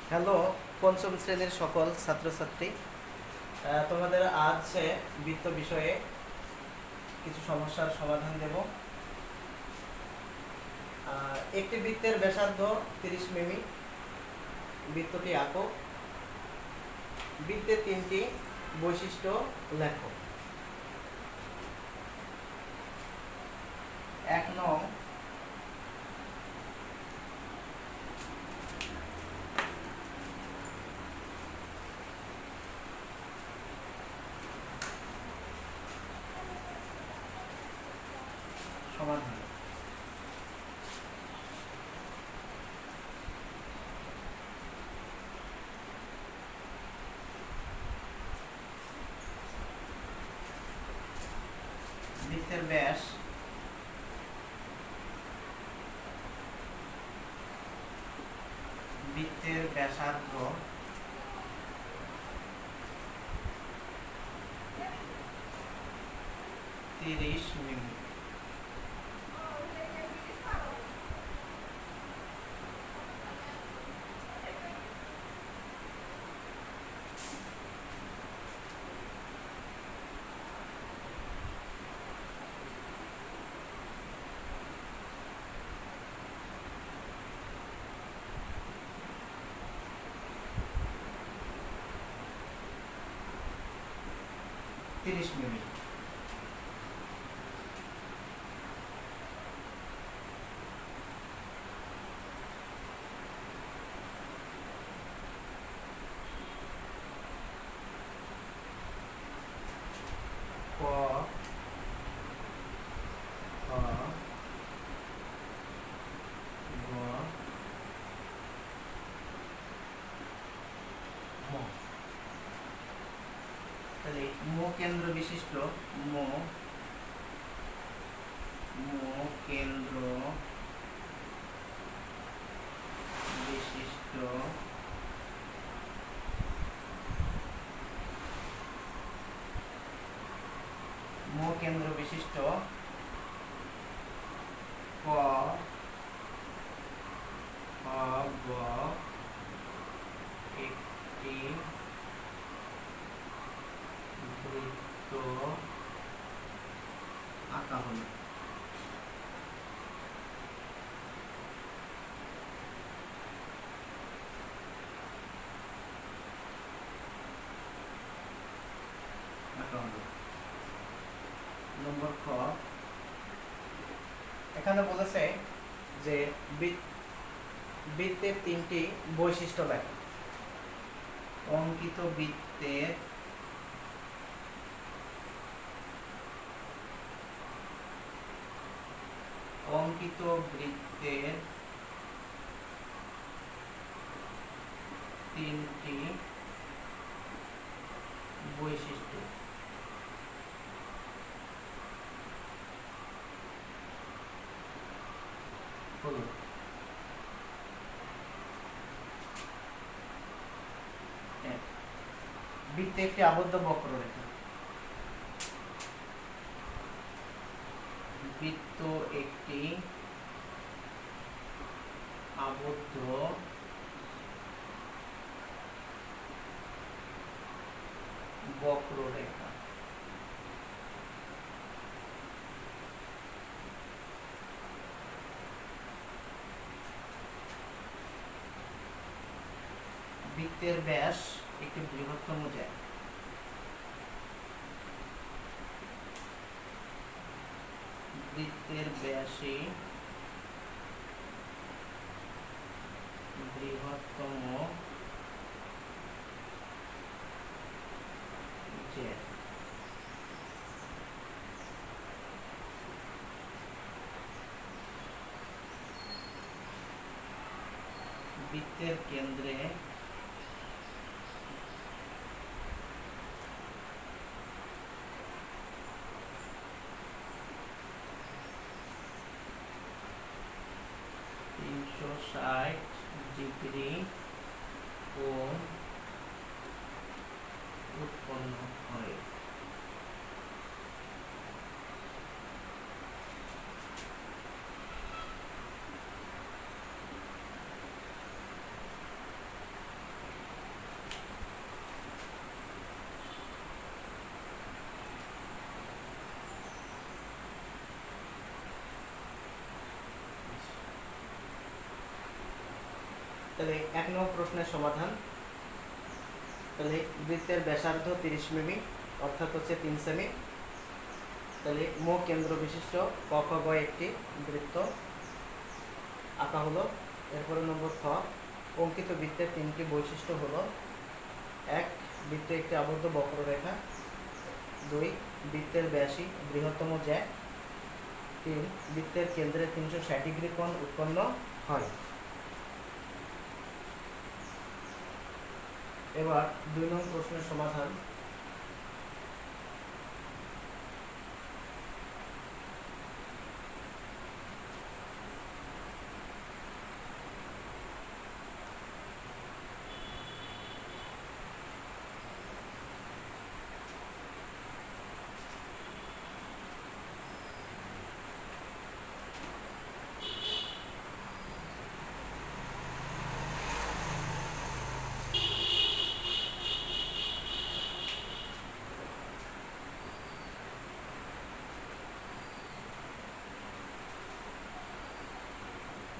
Hello, পঞ্চম শ্রেণীর সকল ছাত্রছাত্রী। তোমাদের আজ বৃত্ত বিষয়ে কিছু সমস্যার সমাধান দেব। একটি বৃত্তের ব্যাসার্ধ 30 মিমি। বৃত্তটি আঁকো। বৃত্তের তিনটি বৈশিষ্ট্য লেখো। 1 নং, সমাধান। বৃত্তের ব্যাস বৃত্তের ব্যাসার্ধ 30 মিমি। ক, খ, গ, ম। তাহলে কেন্দ্র বিশিষ্ট ম কেন্দ্র বিশিষ্ট কেন্দ্র বিশিষ্ট ক, খ, গ একটি বৃত্ত আঁকা হলো। নম্বর খ, এখানে বলেছে যে বৃত্তের তিনটি বৈশিষ্ট্য লেখা। অঙ্কিত বৃত্তের তিনটি বৈশিষ্ট্য। হলো বৃত্তে একটি আবদ্ধ বক্ররেখা। বৃত্ত একটি আবদ্ধ বক্ররেখা। বৃত্তের ব্যাস একটি বৃহত্তম জ্যা। বৃত্তের ব্যাসই বৃহত্তম জ্যা। বৃত্তের কেন্দ্রে ডিগ্রি কোণ উৎপন্ন হয়। তাহলে 1 নম্বর প্রশ্নের সমাধান। তাহলে বৃত্তের ব্যাসার্ধ 30 মিমি অর্থাৎ হচ্ছে 3 সেমি। তাহলে মুখ কেন্দ্র বিশিষ্ট ক একটি বৃত্ত আঁকা হলো। এরপরে নম্বর খ, অঙ্কিত বৃত্তের 3টি বৈশিষ্ট্য হলো: 1, বৃত্তে একটি আবদ্ধ বক্ররেখা। 2, বৃত্তের ব্যাসই বৃহত্তম জ্যা। 3, বৃত্তের কেন্দ্রে 360 ডিগ্রি কোণ উৎপন্ন হয়। এবার 2 নং প্রশ্নের সমাধান।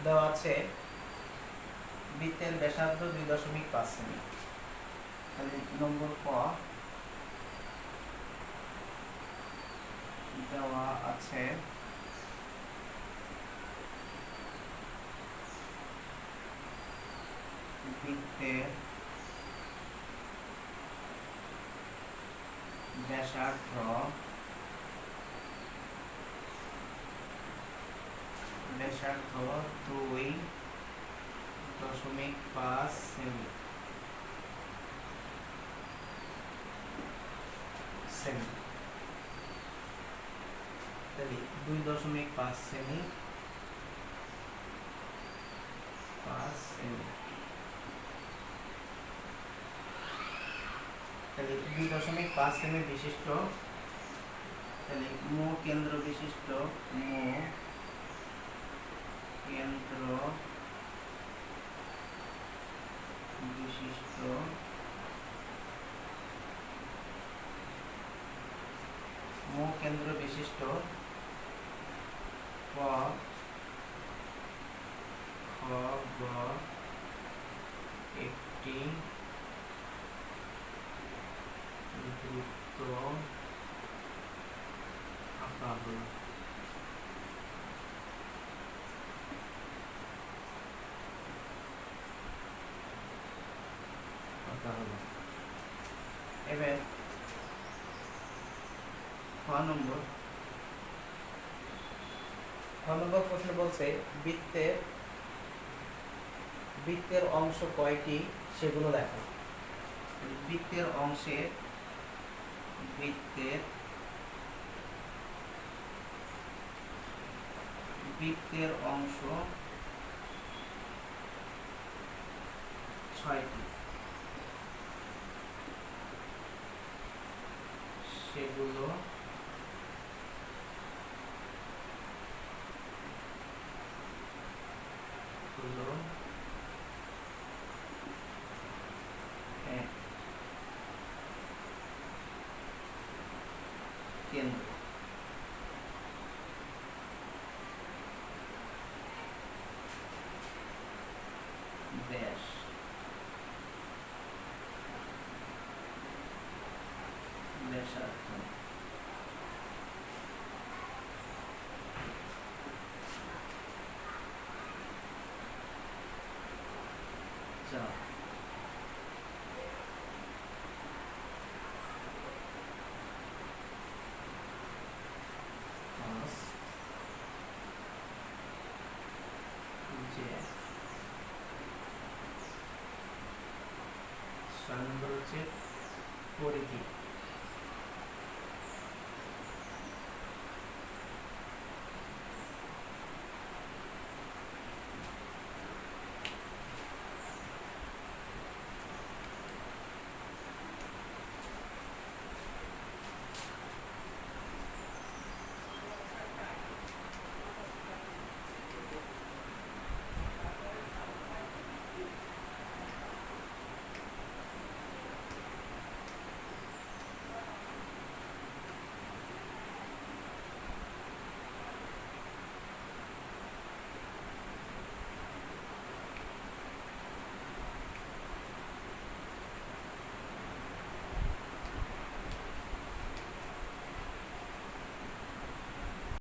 দেওয়া আছে বৃত্তের ব্যাসার্ধ 2.5 সেমি। তাহলে নম্বর ক, দেওয়া আছে বৃত্তের ব্যাসার্ধ 2.5 সেমি। তাহলে 2.5 সেমি, 5 সেমি। তাহলে 2.5 সেমি বিশিষ্ট, তাহলে মু কেন্দ্র বিশিষ্ট কেন্দ্র বিশিষ্ট ক খ গ একটি বৃত্ত আঁকা হলো। এবার খ নম্বর প্রশ্ন বলছে বৃত্তের অংশ কয়টি সেগুলো দেখো। বৃত্তের অংশ 6টি, সেগুলো হলো: 1, কেন্দ্র। 2, ব্যাস। 3, ব্যাসার্ধ।